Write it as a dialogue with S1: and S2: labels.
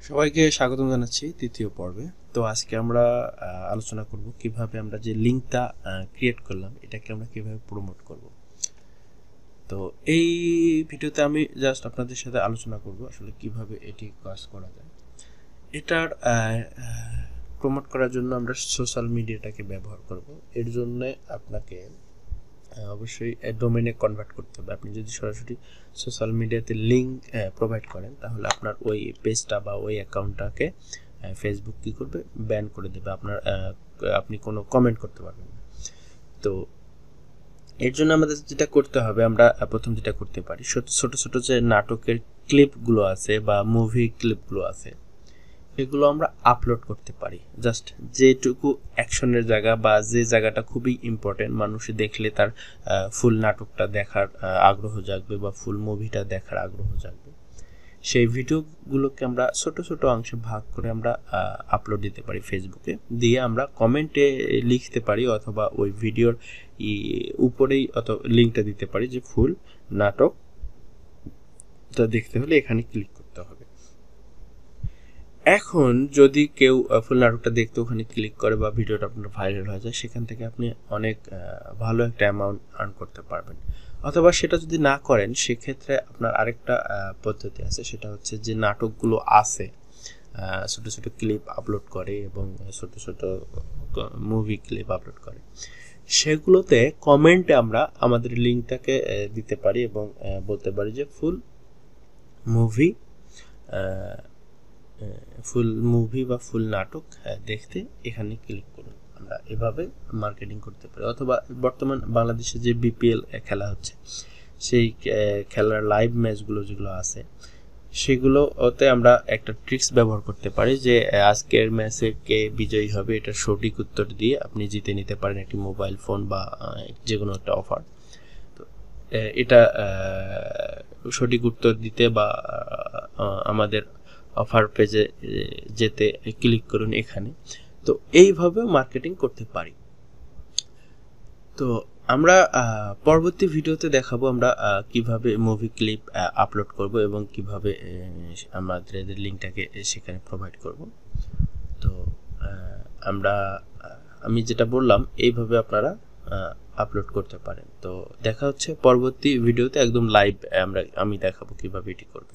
S1: সবাইকে স্বাগতম জানাচ্ছি তৃতীয় পর্বে। তো আজকে আমরা আলোচনা করব কিভাবে আমরা যে লিঙ্কটা ক্রিয়েট করলাম এটাকে আমরা কিভাবে প্রমোট করব। তো এই ভিডিওতে আমি জাস্ট আপনাদের সাথে আলোচনা করব আসলে কিভাবে এটি কাজ করা যায়। এটার প্রমোট করার জন্য আমরা সোশ্যাল মিডিয়াটাকে ব্যবহার করব। এর জন্য আপনাকে অবশ্যই ডোমেনে কনভার্ট করতে হবে। আপনি যদি সরাসরি সোশ্যাল মিডিয়াতে লিঙ্ক প্রোভাইড করেন তাহলে আপনার ওই পেজটা বা ওই অ্যাকাউন্টটাকে ফেসবুক কী করবে, ব্যান করে দেবে। আপনি কোনো কমেন্ট করতে পারবেন না। তো এর জন্য আমাদের যেটা করতে হবে, আমরা প্রথম যেটা করতে পারি, ছোট ছোট যে নাটকের ক্লিপগুলো আছে বা মুভি ক্লিপগুলো আছে এগুলো আমরা আপলোড করতে পারি। জাস্ট যেটুকু অ্যাকশনের জায়গা বা যে জায়গাটা খুবই ইম্পর্টেন্ট, মানুষ দেখলে তার ফুল নাটকটা দেখার আগ্রহ জাগবে বা ফুল মুভিটা দেখার আগ্রহ জাগবে, সেই ভিডিওগুলোকে আমরা ছোট ছোট অংশে ভাগ করে আমরা আপলোড দিতে পারি ফেসবুকে। দিয়ে আমরা কমেন্টে লিখতে পারি অথবা ওই ভিডিওর উপরেই অথবা লিঙ্কটা দিতে পারি যে ফুল নাটকটা দেখতে হলে এখানে ক্লিক করতে হবে। এখন যদি কেউ ফুল নাটকটা দেখতে ওখানে ক্লিক করে বা ভিডিওটা আপনার ভাইরাল হয়ে যায়, সেখান থেকে আপনি অনেক ভালো একটা অ্যামাউন্ট আর্ন করতে পারবেন। অথবা সেটা যদি না করেন সেক্ষেত্রে আপনার আরেকটা পদ্ধতি আছে, সেটা হচ্ছে যে নাটকগুলো আছে ছোট ছোট ক্লিপ আপলোড করে এবং ছোট ছোট মুভি ক্লিপ আপলোড করে, সেগুলোতে কমেন্টে আমরা আমাদের লিঙ্কটাকে দিতে পারি এবং বলতে পারি যে ফুল মুভি বা ফুল নাটক দেখতে এখানে ক্লিক করুন। আমরা এভাবে মার্কেটিং করতে পারি। অথবা বর্তমান বাংলাদেশে যে বিপিএল খেলা হচ্ছে, সেই খেলার লাইভ ম্যাচগুলো যেগুলো আছে সেগুলোতে আমরা একটা ট্রিক্স ব্যবহার করতে পারি যে আজকের ম্যাচে কে বিজয়ী হবে এটার সঠিক উত্তর দিয়ে আপনি জিতে নিতে পারেন একটি মোবাইল ফোন বা যে কোনো একটা অফার। তো এটা সঠিক উত্তর দিতে বা আমাদের অফার পেজে যেতে ক্লিক করুন এখানে। তো এইভাবে মার্কেটিং করতে পারি। তো আমরা পরবর্তী ভিডিওতে দেখাবো আমরা কিভাবে মুভি ক্লিপ আপলোড করব এবং কিভাবে আমাদের লিঙ্কটাকে সেখানে প্রোভাইড করব। তো আমি যেটা বললাম এইভাবে আপনারা আপলোড করতে পারেন। তো দেখা হচ্ছে পরবর্তী ভিডিওতে একদম লাইভ আমি দেখাবো কিভাবে এটি করবে।